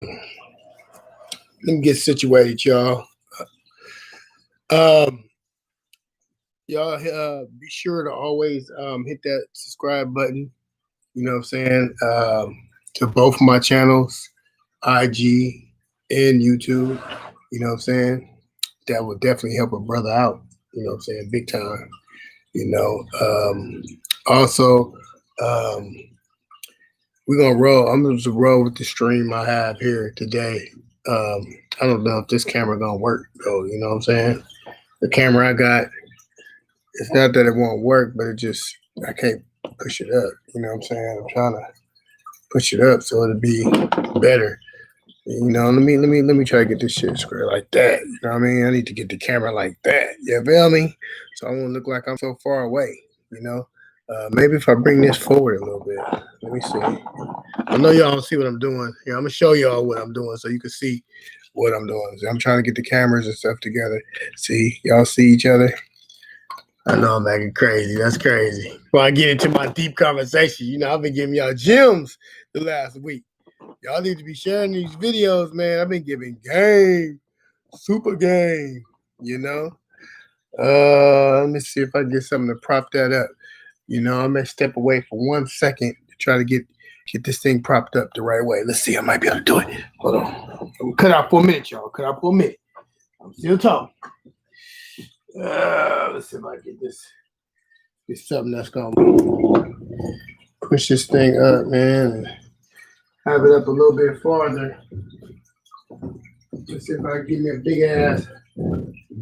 Let me get situated, y'all. Um, y'all be sure to always hit that subscribe button. You know what I'm saying? To both my channels, IG and YouTube. You know what I'm saying? That will definitely help a brother out. You know what I'm saying? Big time. You know. Also, um, we're gonna roll. I'm just roll with the stream I have here today. Um, I don't know if this camera gonna work though. You know what I'm saying? The camera I got, it's not that it won't work, but it just I can't push it up. You know what I'm saying? I'm trying to push it up so it'll be better. You know, let me try to get this shit square like that. You know what I mean? I need to get the camera like that. You feel me? So I won't look like I'm so far away. You know, maybe if I bring this forward a little bit. Let me see. I know y'all don't see what I'm doing. Yeah, I'm gonna show y'all what I'm doing so you can see what I'm doing. So I'm trying to get the cameras and stuff together. See, y'all see each other? I know I'm acting crazy. That's crazy. Before I get into my deep conversation, you know, I've been giving y'all gems the last week. Y'all need to be sharing these videos, man. I've been giving game, super game, you know. Let me see if I can get something to prop that up. You know, I'm gonna step away for 1 second to try to get this thing propped up the right way. Let's see, I might be able to do it. Hold on. I'm gonna cut out for a minute, y'all. Cut out for a minute. I'm still talking. Let's see if I get this. Get something that's gonna push this thing up, man, and have it up a little bit farther. Let's see if I can get me a big ass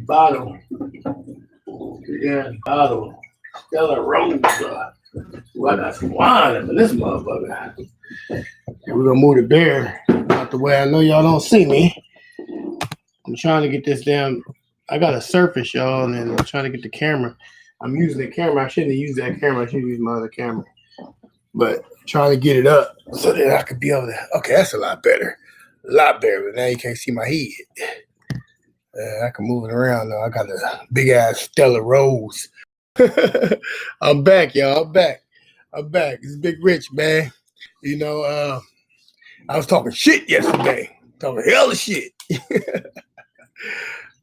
bottle. Big ass bottle. Stella Rose. Well, I got some wine up in this motherfucker. And we're gonna move the bear out the way. I know y'all don't see me. I'm trying to get this down. I got a surface, y'all, and then I'm trying to get the camera. I'm using the camera. I shouldn't have used that camera. I should use my other camera. But I'm trying to get it up so that I could be able to. Okay, that's a lot better. A lot better. But now you can't see my head. I can move it around now. I got a big ass Stella Rose. I'm back, y'all. I'm back. It's Big Rich, man. You know, I was talking shit yesterday. Talking hell of shit.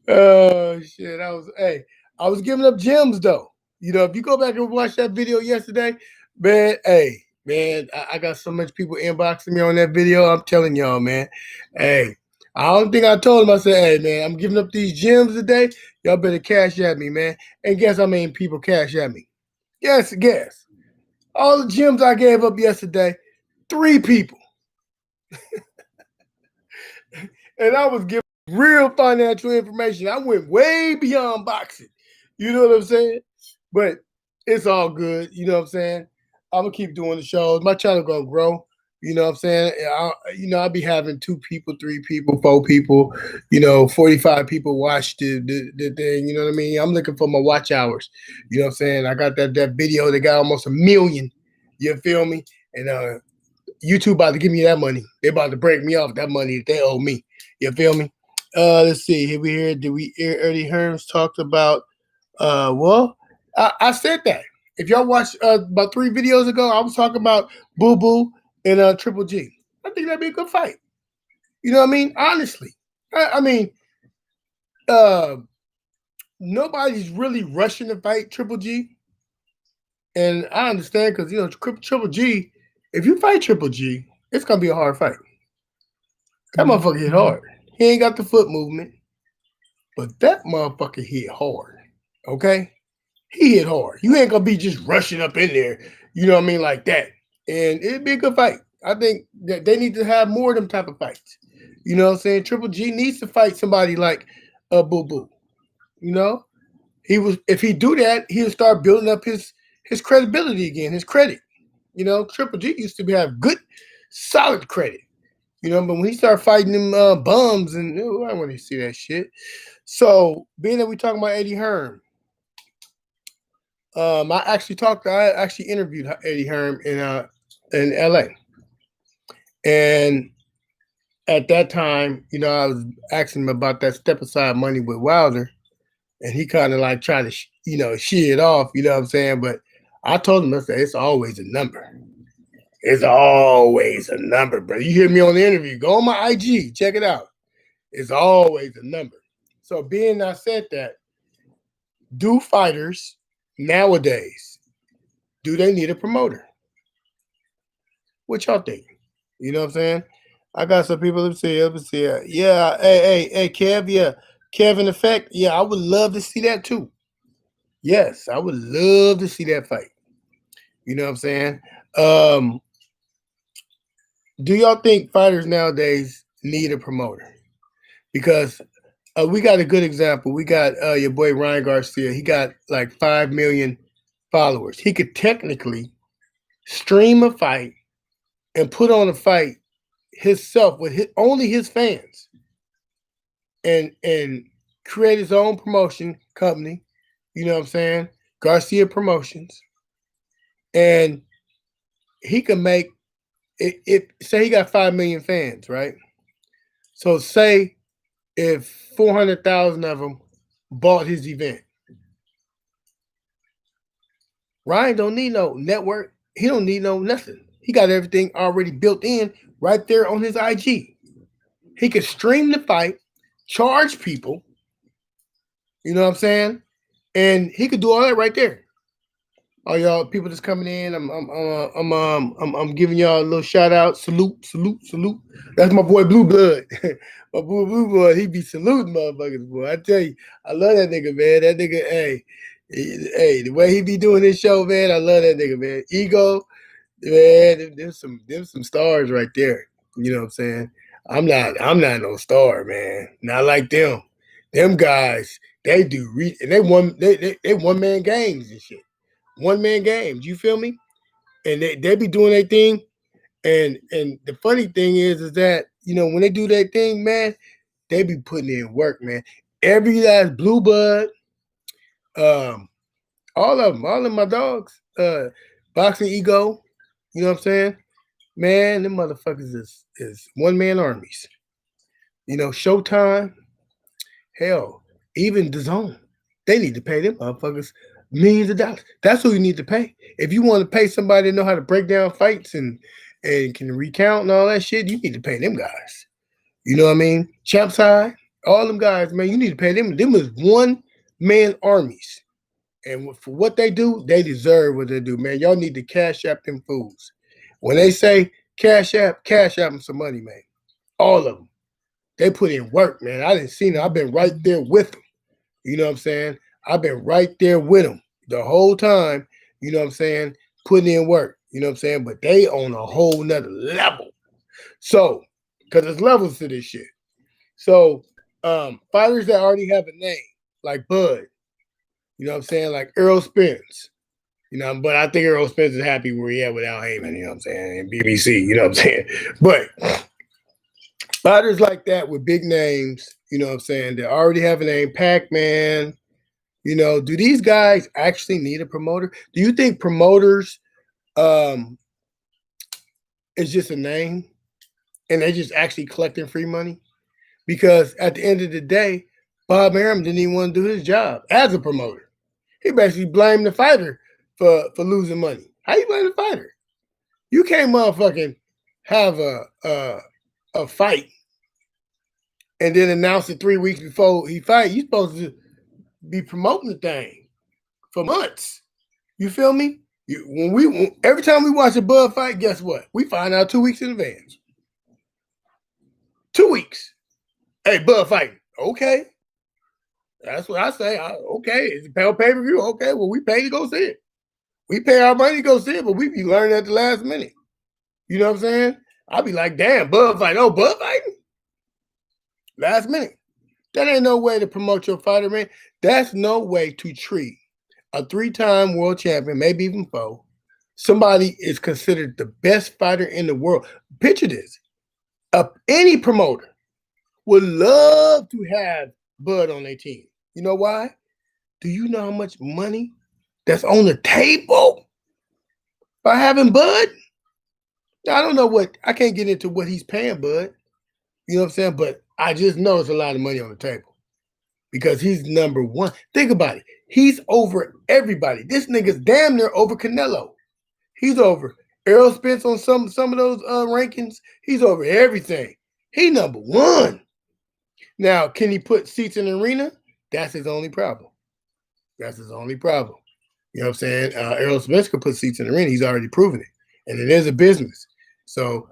Oh shit. I was giving up gems though. You know, if you go back and watch that video yesterday, man, I got so much people inboxing me on that video. I'm telling y'all, man. Hey, I don't think I told them. I said, hey, man, I'm giving up these gems today. Y'all better cash at me, man. And guess how many people cash at me? Guess. All the gems I gave up yesterday, 3 people. And I was giving real financial information. I went way beyond boxing. You know what I'm saying? But it's all good. You know what I'm saying? I'm gonna keep doing the shows. My channel gonna grow. You know what I'm saying? I'll be having 2 people, 3 people, 4 people, 45 people watch the thing. You know what I mean? I'm looking for my watch hours. You know what I'm saying? I got that video that got almost 1 million. You feel me? And YouTube about to give me that money. They about to break me off that money that they owe me. You feel me? Let's see. Here we hear. Did we hear Eddie Hearns talked about? Well, I said that. If y'all watched about 3 videos ago, I was talking about Boo Boo and Triple G. I think that'd be a good fight. You know what I mean? Honestly, I mean, nobody's really rushing to fight Triple G, and I understand because Triple G. If you fight Triple G, it's gonna be a hard fight. That motherfucker hit hard. He ain't got the foot movement, but that motherfucker hit hard. Okay? He hit hard. You ain't gonna be just rushing up in there, you know what I mean, like that. And it'd be a good fight. I think that they need to have more of them type of fights. You know what I'm saying? Triple G needs to fight somebody like a Boo Boo. You know? If he do that, he'll start building up his credibility again, his credit. You know, Triple G used to have good, solid credit. You know, but when he started fighting them bums, and I don't want to see that shit. So, being that we talking about Eddie Hearn, I actually interviewed Eddie Hearn in LA, and at that time, I was asking him about that step aside money with Wilder, and he kind of like tried to shit it off. You know what I'm saying? But I told him, I said, it's always a number. It's always a number, bro. You hear me on the interview, go on my IG, check it out. It's always a number. So being I said that, do fighters nowadays, do they need a promoter? What y'all think? You know what I'm saying? I got some people that say, yeah, hey, Kev, yeah, Kevin Effect, yeah, I would love to see that too. Yes, I would love to see that fight. You know what I'm saying? Um, do y'all think fighters nowadays need a promoter? Because we got a good example. We got your boy Ryan Garcia. He got like 5 million followers. He could technically stream a fight and put on a fight himself with only his fans, and create his own promotion company. You know what I'm saying? Garcia Promotions, and he can make it. Say he got 5 million fans, right? So say if 400,000 of them bought his event, Ryan don't need no network. He don't need no nothing. He got everything already built in right there on his IG. He could stream the fight, charge people. You know what I'm saying? And he could do all that right there. All y'all people that's coming in, I'm giving y'all a little shout out, salute. That's my boy Blue Blood, my boy Blue Blood. He be saluting motherfuckers, boy. I tell you, I love that nigga, man. That nigga, hey, the way he be doing his show, man, I love that nigga, man. Ego, man, there's some stars right there. You know what I'm saying? I'm not no star, man. Not like them. Them guys, they do they one man games and shit. One man games, you feel me? And they be doing their thing. And the funny thing is that, when they do their thing, man, they be putting in work, man. Every last Blue Bud, all of my dogs, Boxing Ego, you know what I'm saying? Man, them motherfuckers is one man armies. Showtime, hell, even the zone. They need to pay them motherfuckers millions of dollars. That's who you need to pay. If you want to pay somebody to know how to break down fights and can recount and all that shit, you need to pay them guys. You know what I mean? Champs High, all them guys, man, you need to pay them. Them is one man armies. And for what they do, they deserve what they do, man. Y'all need to cash app them fools. When they say cash app them some money, man. All of them. They put in work, man. I didn't see them. I've been right there with them. You know what I'm saying? I've been right there with them the whole time, you know what I'm saying, putting in work. You know what I'm saying? But they on a whole nother level. So, because there's levels to this shit. So, fighters that already have a name, like Bud, you know what I'm saying? Like Earl Spence. But I think Earl Spence is happy where he at with Al Heyman, you know what I'm saying, and BBC, you know what I'm saying? But fighters like that with big names, you know what I'm saying, that already have a name, Pac-Man, do these guys actually need a promoter? Do you think promoters is just a name and they just actually collecting free money? Because at the end of the day, Bob Arum didn't even want to do his job as a promoter. He basically blamed the fighter for losing money. How you blame the fighter? You can't motherfucking have a fight and then announce it 3 weeks before he fight. You supposed to be promoting the thing for months. You feel me? Every time we watch a Bud fight, guess what? We find out 2 weeks in advance. 2 weeks. Hey, Bud fighting. Okay. That's what I say. Okay. It's a pay-per-view. Okay. Well, we pay to go see it. We pay our money to go see it, but we be learning at the last minute. You know what I'm saying? I'll be like, damn, Bud fighting. Oh, Bud fighting? Last minute. That ain't no way to promote your fighter, man. That's no way to treat a 3-time world champion, maybe even 4. Somebody is considered the best fighter in the world. Picture this. Any promoter would love to have Bud on their team. You know why? Do you know how much money that's on the table by having Bud? Now, I don't know I can't get into what he's paying Bud. You know what I'm saying? But I just know it's a lot of money on the table because he's number one. Think about it. He's over everybody. This nigga's damn near over Canelo. He's over Errol Spence on some of those rankings, he's over everything. He number one. Now, can he put seats in the arena? That's his only problem. That's his only problem. You know what I'm saying? Errol Spence could put seats in the arena. He's already proven it. And it is a business. So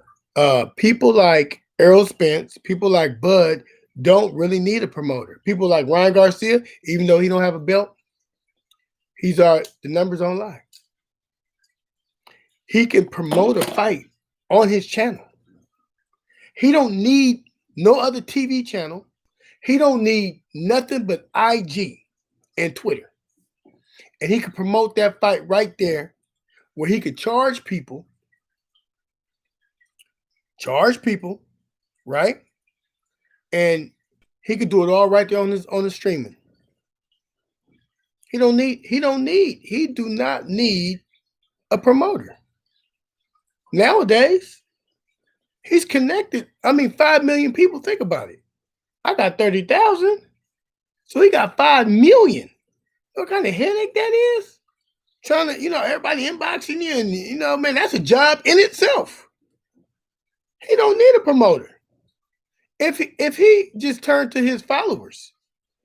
people like Errol Spence, people like Bud don't really need a promoter. People like Ryan Garcia, even though he don't have a belt, the numbers online. He can promote a fight on his channel. He don't need no other TV channel. He don't need nothing but IG and Twitter. And he could promote that fight right there where he could charge people, right? And he could do it all right there on the streaming. He do not need a promoter. Nowadays, he's connected. I mean, 5 million people. Think about it. I got 30,000. So he got 5 million. What kind of headache that is? Trying to, everybody inboxing you and, man, that's a job in itself. He don't need a promoter. If he just turned to his followers,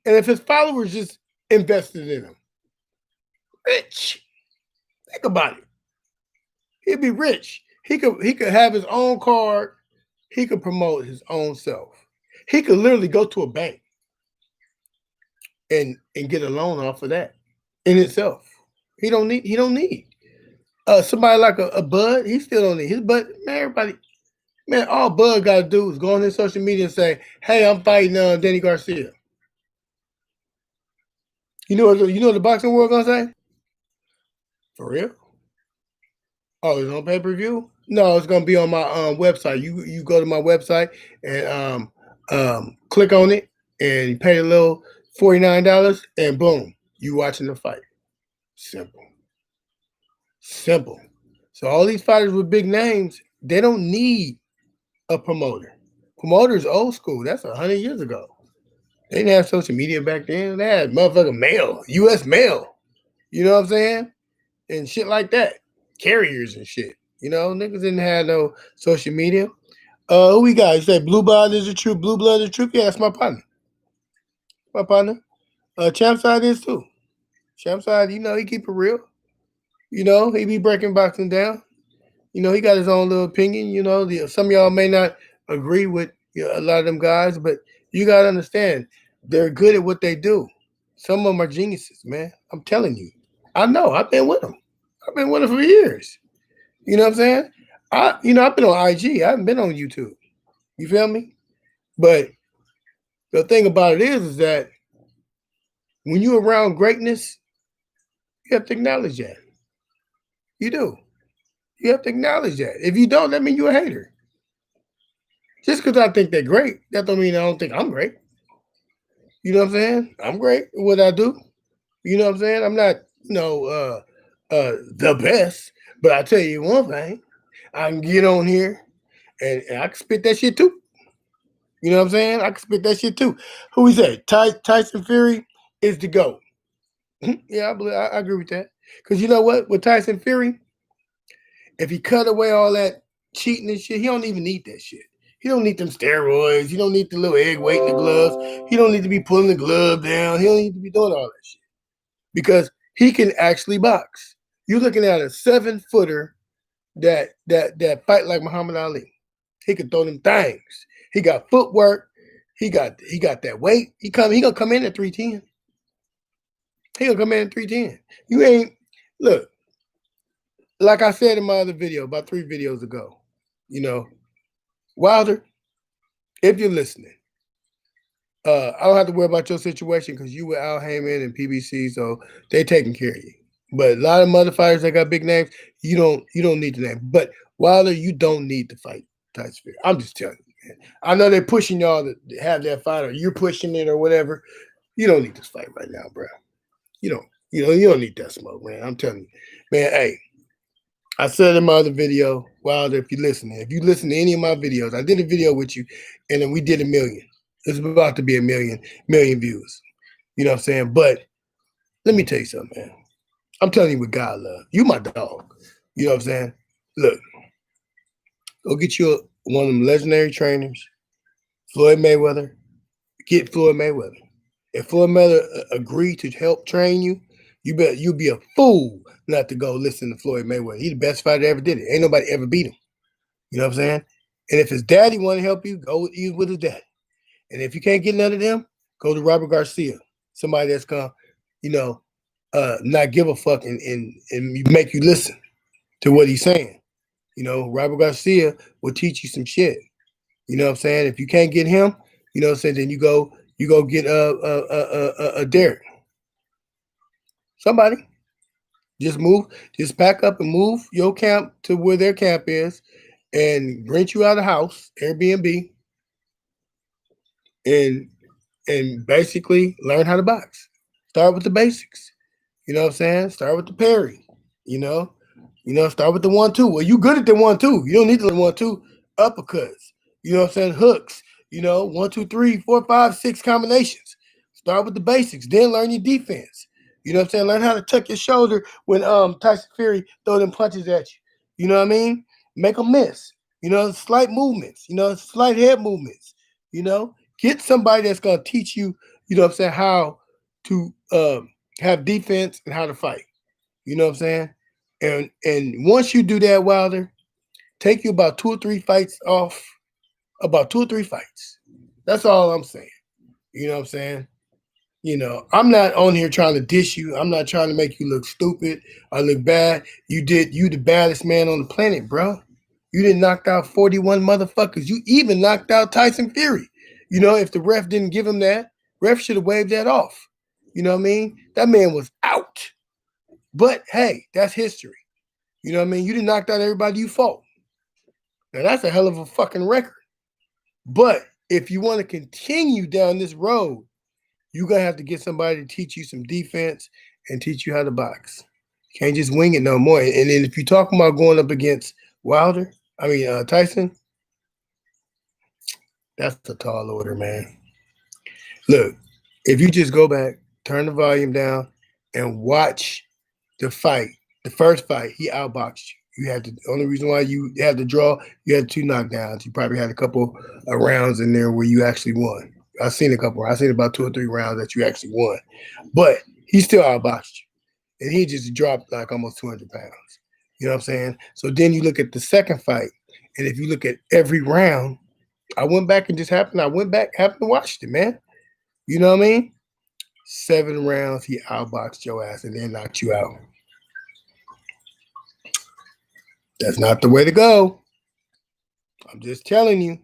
and if his followers just invested in him, rich. Think about it. He'd be rich. He could have his own card. He could promote his own self. He could literally go to a bank and get a loan off of that in itself. He don't need somebody like a Bud. He still don't need his Bud. Man, all Bud got to do is go on his social media and say, "Hey, I'm fighting Danny Garcia." You know what the boxing world gonna say? For real? Oh, it's on pay-per-view? No, it's gonna be on my website. You go to my website and click on it and you pay a little $49 and boom, you watching the fight. Simple. So all these fighters with big names, they don't need a promoter. Promoter's old school. That's 100 years ago. They didn't have social media back then. They had motherfucking mail, U.S. mail. You know what I'm saying? And shit like that. Carriers and shit. Niggas didn't have no social media. Who we got? You say Blue Blood is the truth. Blue Blood is the truth. Yeah, that's my partner. My partner. Champ Side is too. Champ Side, he keep it real. He be breaking boxing down. He got his own little opinion. Some of y'all may not agree with a lot of them guys, but you got to understand, they're good at what they do. Some of them are geniuses, man. I'm telling you. I know. I've been with them. I've been with them for years. You know what I'm saying? I've been on IG. I haven't been on YouTube. You feel me? But the thing about it is that when you're around greatness, you have to acknowledge that. You do. You have to acknowledge that. If you don't, that means you're a hater. Just because I think they're great, that don't mean I don't think I'm great. You know what I'm saying? I'm great at what I do. You know what I'm saying? I'm not, the best, but I tell you one thing, I can get on here and I can spit that shit too. You know what I'm saying? I can spit that shit too. Who we say? Tyson Fury is the GOAT. Yeah, I agree with that. Because you know what? With Tyson Fury, if he cut away all that cheating and shit, he don't even need that shit. He don't need them steroids. He don't need the little egg weight in the gloves. He don't need to be pulling the glove down. He don't need to be doing all that shit. Because he can actually box. You're looking at a 7-footer that fight like Muhammad Ali. He can throw them things. He got footwork. He got that weight. He gonna come in at 310. He gonna come in at 310. You ain't look. Like I said in my other video, about 3 videos ago, Wilder, if you're listening, I don't have to worry about your situation because you with Al Heyman and PBC, so they taking care of you. But a lot of mother fighters that got big names, you don't need the name. But Wilder, you don't need to fight Tyson Fury. I'm just telling you, man. I know they're pushing y'all to have that fight, or you're pushing it, or whatever. You don't need this fight right now, bro. You don't need that smoke, man. I'm telling you, man. Hey. I said in my other video, Wilder, if you listen to any of my videos, I did a video with you, and then we did 1 million. It's about to be 1 million views. You know what I'm saying? But let me tell you something, man. I'm telling you with God love. You my dog. You know what I'm saying? Look, go get you one of them legendary trainers, Floyd Mayweather. Get Floyd Mayweather. If Floyd Mayweather agreed to help train you, you'll be a fool not to go listen to Floyd Mayweather. He's the best fighter that ever did it. Ain't nobody ever beat him. You know what I'm saying? And if his daddy want to help you, go with his daddy. And if you can't get none of them, go to Robert Garcia, somebody that's gonna, you know, not give a fuck and make you listen to what he's saying. You know, Robert Garcia will teach you some shit. You know what I'm saying? If you can't get him, you know what I'm saying, then you go get a Derek. Somebody. Just pack up and move your camp to where their camp is and rent you out a house, Airbnb, and basically learn how to box. Start with the basics. You know what I'm saying? Start with the parry. You know, start with the 1-2. Well, you good at the 1-2. You don't need to learn 1-2. Uppercuts. You know what I'm saying? Hooks. You know, 1, 2, 3, 4, 5, 6 combinations. Start with the basics. Then learn your defense. You know what I'm saying? Learn how to tuck your shoulder when Tyson Fury throw them punches at you. You know what I mean? Make them miss. You know, slight movements. You know, slight head movements. You know, get somebody that's gonna teach you. You know what I'm saying? How to have defense and how to fight. You know what I'm saying? And once you do that, Wilder, take you about 2 or 3 fights off. About 2 or 3 fights. That's all I'm saying. You know what I'm saying? You know, I'm not on here trying to dish you. I'm not trying to make you look stupid or look bad. You the baddest man on the planet, bro. You didn't knock out 41 motherfuckers. You even knocked out Tyson Fury. You know, if the ref didn't give him that, ref should have waved that off. You know what I mean? That man was out. But hey, that's history. You know what I mean? You didn't knock out everybody you fought. Now that's a hell of a fucking record. But if you want to continue down this road, you're going to have to get somebody to teach you some defense and teach you how to box. You can't just wing it no more. And then if you're talking about going up against Tyson, that's a tall order, man. Look, if you just go back, turn the volume down, and watch the fight, the first fight, he outboxed you. You had the only reason why you had to draw, you had 2 knockdowns. You probably had a couple of rounds in there where you actually won. I've seen a couple. I've seen about 2 or 3 rounds that you actually won. But he still outboxed you. And he just dropped like almost 200 pounds. You know what I'm saying? So then you look at the second fight, and if you look at every round, I went back and happened to watch it, man. You know what I mean? 7 rounds, he outboxed your ass and then knocked you out. That's not the way to go. I'm just telling you,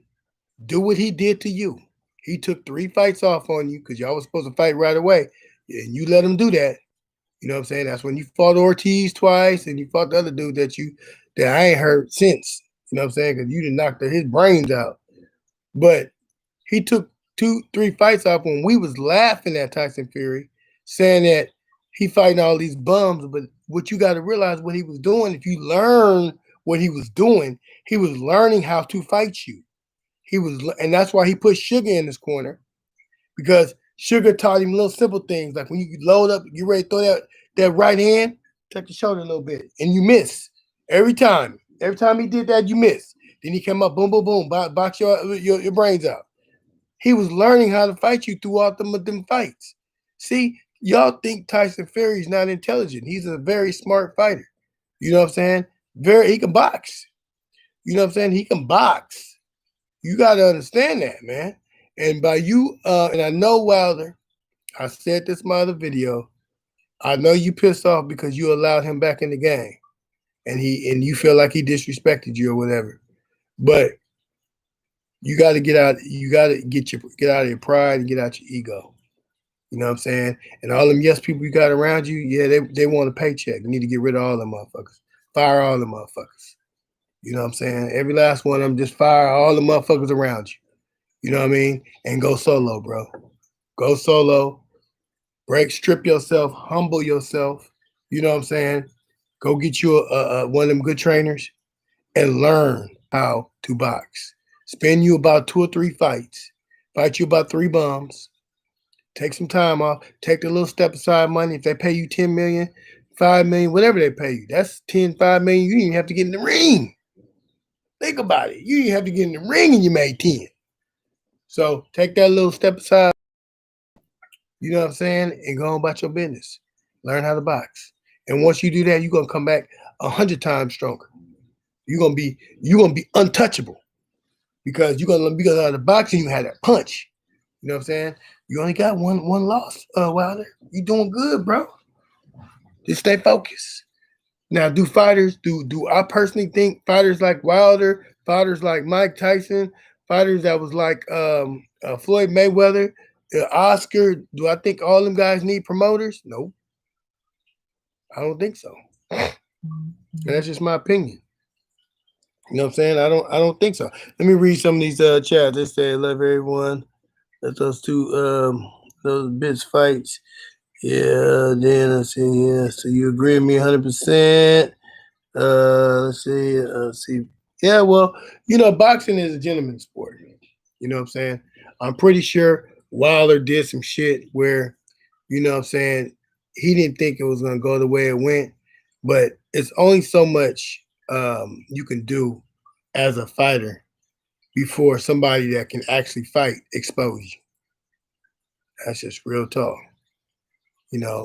do what he did to you. He took 3 fights off on you because y'all was supposed to fight right away. And you let him do that. You know what I'm saying? That's when you fought Ortiz twice and you fought the other dude that I ain't heard since. You know what I'm saying? Because you didn't knock his brains out. But he took 2, 3 fights off when we was laughing at Tyson Fury, saying that he fighting all these bums. But what you got to realize what he was doing, if you learn what he was doing, he was learning how to fight you. And that's why he put Sugar in his corner, because Sugar taught him little simple things. Like when you load up, you ready to throw that right hand, tuck your shoulder a little bit, and you miss every time. Every time he did that, you miss. Then he come up, boom, boom, boom, box your brains out. He was learning how to fight you throughout them fights. See, y'all think Tyson Fury is not intelligent. He's a very smart fighter. You know what I'm saying? He can box. You know what I'm saying? He can box. You got to understand that, man. And by you, and I know Wilder, I said this in my other video, I know you pissed off because you allowed him back in the game. And you feel like he disrespected you or whatever. But you got to get out of your pride and get out your ego. You know what I'm saying? And all them yes people you got around you, yeah, they want a paycheck. You need to get rid of all them motherfuckers. Fire all them motherfuckers. You know what I'm saying? Every last one of them, just fire all the motherfuckers around you. You know what I mean? And go solo, bro. Go solo. Strip yourself, humble yourself. You know what I'm saying? Go get you one of them good trainers and learn how to box. Spend you about 2 or 3 fights. Fight you about 3 bums. Take some time off. Take the little step aside money. If they pay you $10 million, 5 million, whatever they pay you. That's 10, 5 million. You didn't even have to get in the ring. Think about it. You didn't have to get in the ring and you made 10. So take that little step aside, you know what I'm saying, and go on about your business. Learn how to box. And once you do that, you're gonna come back 100 times stronger. You're gonna be untouchable because because out of the boxing you had that punch. You know what I'm saying? You only got one loss, Wilder. You doing good, bro. Just stay focused. Now, do I personally think fighters like Wilder, fighters like Mike Tyson, fighters that was like Floyd Mayweather, Oscar, do I think all them guys need promoters? No, I don't think so. And that's just my opinion. You know what I'm saying? I don't think so. Let me read some of these chats. They say, love everyone. Let those two those bits fights. Yeah, then I see, yeah. So you agree with me 100%. Let's see. Yeah, well, boxing is a gentleman's sport. You know what I'm saying? I'm pretty sure Wilder did some shit where, you know what I'm saying, he didn't think it was gonna go the way it went, but it's only so much you can do as a fighter before somebody that can actually fight expose you. That's just real talk.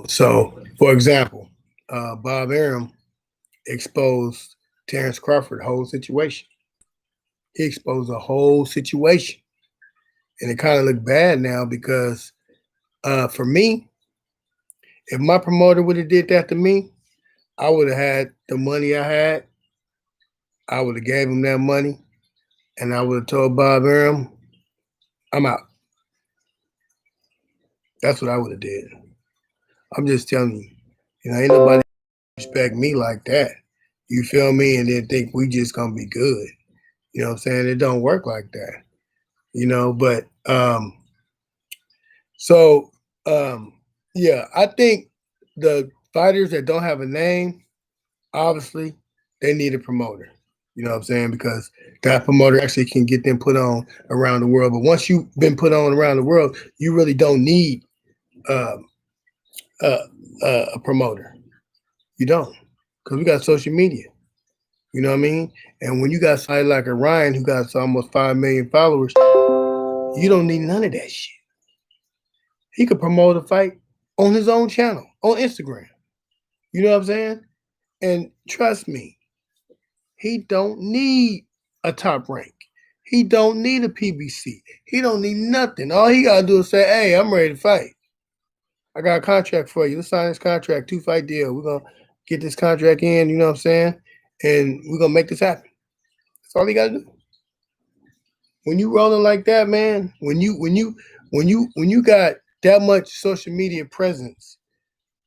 So for example, Bob Arum exposed Terrence Crawford whole situation. He exposed the whole situation. And it kind of looked bad now because for me, if my promoter would have did that to me, I would have had the money I had. I would have gave him that money and I would have told Bob Arum, I'm out. That's what I would have did. I'm just telling you, ain't nobody respect me like that. You feel me? And then think we just gonna be good. You know what I'm saying? It don't work like that. But so yeah, I think the fighters that don't have a name, obviously, they need a promoter. You know what I'm saying? Because that promoter actually can get them put on around the world. But once you've been put on around the world, you really don't need um, uh, a promoter. You don't, because we got social media. You know what I mean? And when you got somebody like a Ryan who got almost 5 million followers, you don't need none of that shit. He could promote a fight on his own channel, on Instagram. You know what I'm saying? And trust me, he don't need a top rank. He don't need a PBC. He don't need nothing. All he gotta do is say, hey, I'm ready to fight. I got a contract for you. Let's sign this contract, 2-fight deal. We're gonna get this contract in, you know what I'm saying? And we're gonna make this happen. That's all he gotta do. When you rolling like that, man, when you got that much social media presence,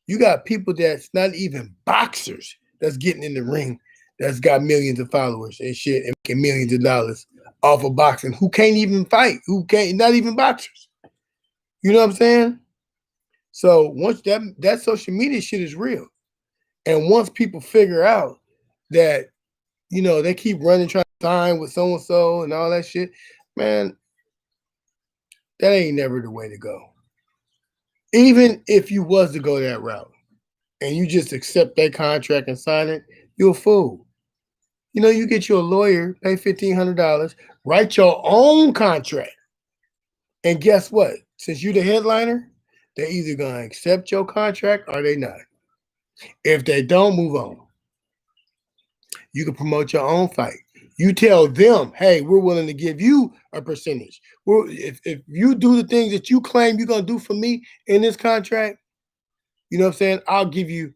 you got people that's not even boxers that's getting in the ring that's got millions of followers and shit and making millions of dollars off of boxing who can't even fight, who can't, not even boxers. You know what I'm saying? So once that social media shit is real, and once people figure out that, they keep running trying to sign with so and so and all that shit, man, that ain't never the way to go. Even if you was to go that route and you just accept that contract and sign it, you're a fool. You get you a lawyer, pay $1,500, write your own contract. And guess what? Since you're the headliner, they're either going to accept your contract or they not. If they don't, move on. You can promote your own fight. You tell them, hey, we're willing to give you a percentage. If you do the things that you claim you're going to do for me in this contract, you know what I'm saying? I'll give you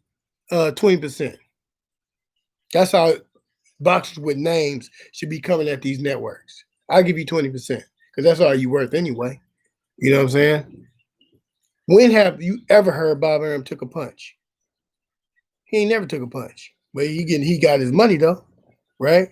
20%. That's how boxers with names should be coming at these networks. I'll give you 20% because that's all you worth anyway. You know what I'm saying? When have you ever heard Bob Arum took a punch? He ain't never took a punch. But he got his money though, right?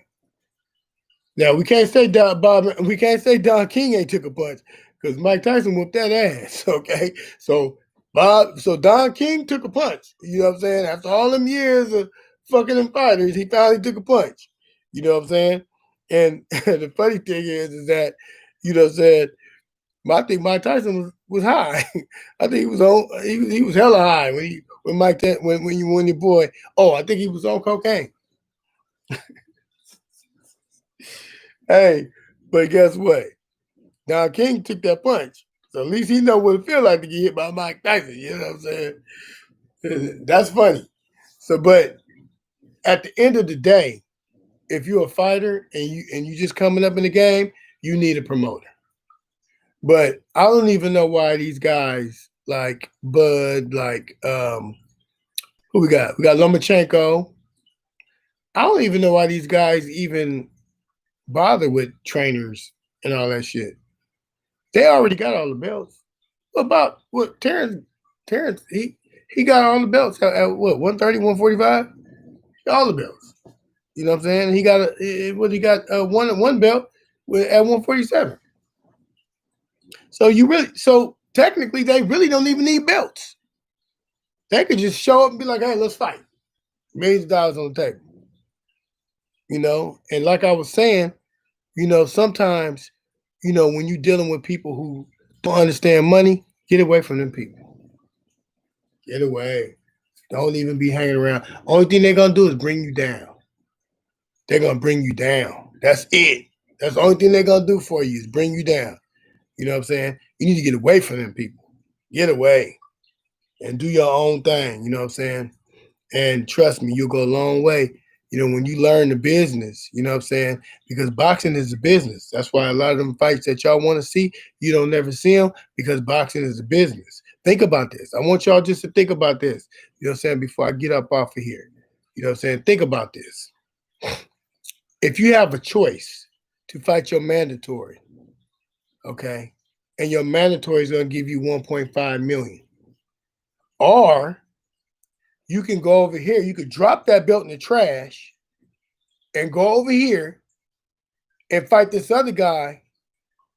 Now we can't say Don King ain't took a punch because Mike Tyson whooped that ass. Okay, so Don King took a punch. You know what I'm saying? After all them years of fucking them fighters, he finally took a punch. You know what I'm saying? And the funny thing is that, you know what I'm saying, I think Mike Tyson was high. I think he was hella high when he when when your boy, oh, I think he was on cocaine. Hey, but guess what? Don King took that punch. So at least he know what it feel like to get hit by Mike Tyson. You know what I'm saying? That's funny. So, but at the end of the day, if you're a fighter and you just coming up in the game, you need a promoter. But I don't even know why these guys like Bud, like who we got? We got Lomachenko. I don't even know why these guys even bother with trainers and all that shit. They already got all the belts. What about what Terrence? Terrence, he got all the belts at what 130, 145? All the belts. You know what I'm saying? He got he got one belt at 147. So technically they really don't even need belts. They could just show up and be like, hey, let's fight. Millions of dollars on the table. You know, and like I was saying, you know, sometimes, you know, when you're dealing with people who don't understand money, get away from them people. Get away. Don't even be hanging around. Only thing they're gonna do is bring you down. They're gonna bring you down. That's it. That's the only thing they're gonna do for you is bring you down. You know what I'm saying? You need to get away from them people. Get away and do your own thing. You know what I'm saying? And trust me, you'll go a long way. You know, when you learn the business, you know what I'm saying? Because boxing is a business. That's why a lot of them fights that y'all want to see, you don't never see them because boxing is a business. Think about this. I want y'all just to think about this. You know what I'm saying? Before I get up off of here. You know what I'm saying? Think about this. If you have a choice to fight your mandatory, okay, and your mandatory is going to give you 1.5 million, or you can go over here, you could drop that belt in the trash and go over here and fight this other guy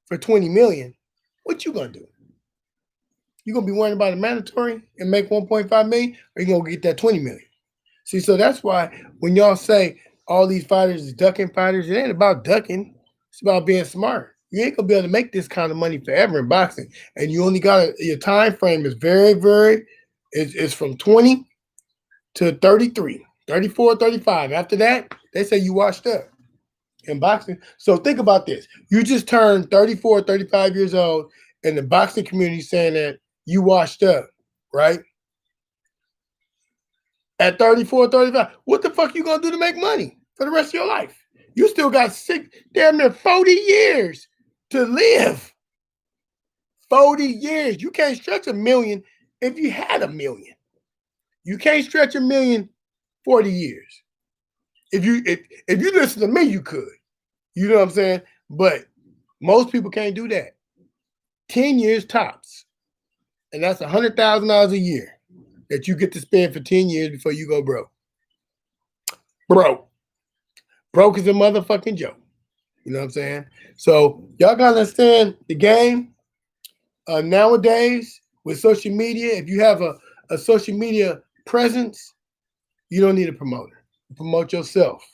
for 20 million, what you gonna do? You gonna be worrying about a mandatory and make 1.5 million, or you gonna get that 20 million? See, so that's why when y'all say all these fighters is ducking fighters, it ain't about ducking. It's about being smart. You ain't gonna be able to make this kind of money forever in boxing, and you only got your time frame is very. It's from 20 to 33, 34, 35. After that, they say you washed up in boxing. So think about this. You just turned 34, 35 years old, and the boxing community saying that you washed up, right? At 34, 35, what the fuck you gonna do to make money for the rest of your life? You still got damn near 40 years to live. 40 years. You can't stretch a million if you had a million. You can't stretch a million 40 years. If you listen to me, you could. You know what I'm saying? But most people can't do that. 10 years tops. And that's $100,000 a year that you get to spend for 10 years before you go broke. Broke. Broke is a motherfucking joke. You know what I'm saying? So y'all gotta understand the game. Nowadays, with social media, if you have a social media presence, you don't need a promoter. Promote yourself.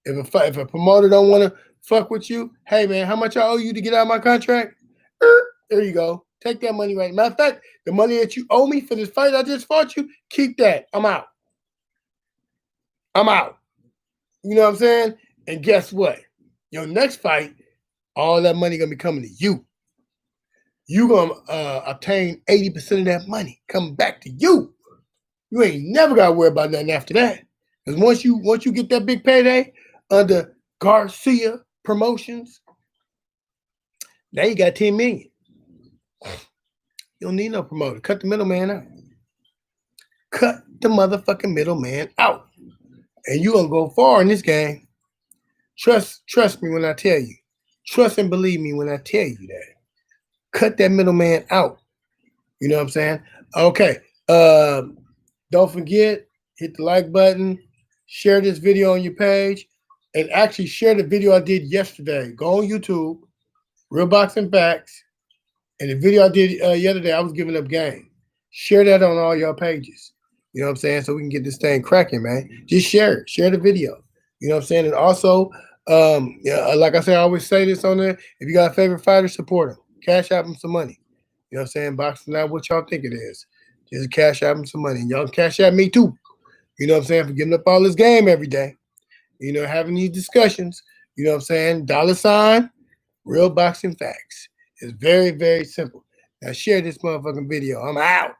If a promoter don't want to fuck with you, hey man, how much I owe you to get out of my contract? There you go. Take that money right. Matter of fact, the money that you owe me for this fight I just fought you, keep that. I'm out. I'm out. You know what I'm saying? And guess what? Your next fight, all that money gonna be coming to you. You gonna obtain 80% of that money coming back to you. You ain't never gotta worry about nothing after that. Because once you get that big payday under Garcia Promotions, now you got 10 million. You don't need no promoter. Cut the middleman out. Cut the motherfucking middleman out. And you gonna go far in this game. Trust me when I tell you. Trust and believe me when I tell you that. Cut that middleman out. You know what I'm saying? Okay. Don't forget, hit the like button, share this video on your page, and actually share the video I did yesterday. Go on YouTube, Real Boxing Facts, and the video I did yesterday, I was giving up game. Share that on all your pages. You know what I'm saying? So we can get this thing cracking, man. Just share it. Share the video. You know what I'm saying? And also, like I said, I always say this on there. If you got a favorite fighter, support him. Cash out him some money. You know what I'm saying? Boxing not what y'all think it is. Just cash out him some money. And y'all can cash out me too. You know what I'm saying? For getting up all this game every day. You know, having these discussions. You know what I'm saying? $ Real Boxing Facts. It's very, very simple. Now share this motherfucking video. I'm out.